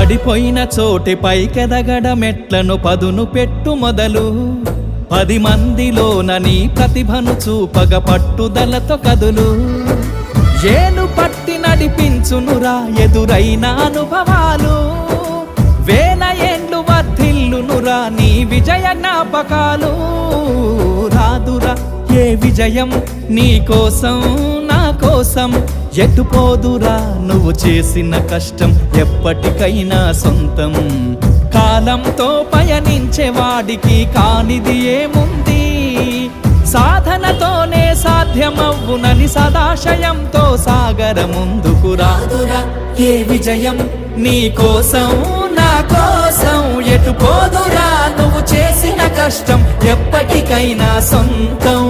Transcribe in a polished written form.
పడిపోయిన చోటి పైకెదగడ మెట్లను పదును పెట్టు మొదలు 10 మందిలోన నీ ప్రతిభను చూపగ పట్టుదలతో కదులు ఏలు పట్టి నడిపించునురా ఎదురైన అనుభవాలు వేల ఏండ్లు వర్ధిల్లునురా నీ విజయ జ్ఞాపకాలు రాదురా ఏ విజయం నీ కోసం నా కోసం ఎటుపోదురా నువ్వు చేసిన కష్టం ఎప్పటికైనా సొంతం కాలంతో పయనించే వాడికి కానిది ఏముంది సాధనతోనే సాధ్యమవ్వునని సదాశయంతో సాగర ముందుకు రాదురా ఏ విజయం నీ కోసం నా కోసం ఎటుపోదురా నువ్వు చేసిన కష్టం ఎప్పటికైనా సొంతం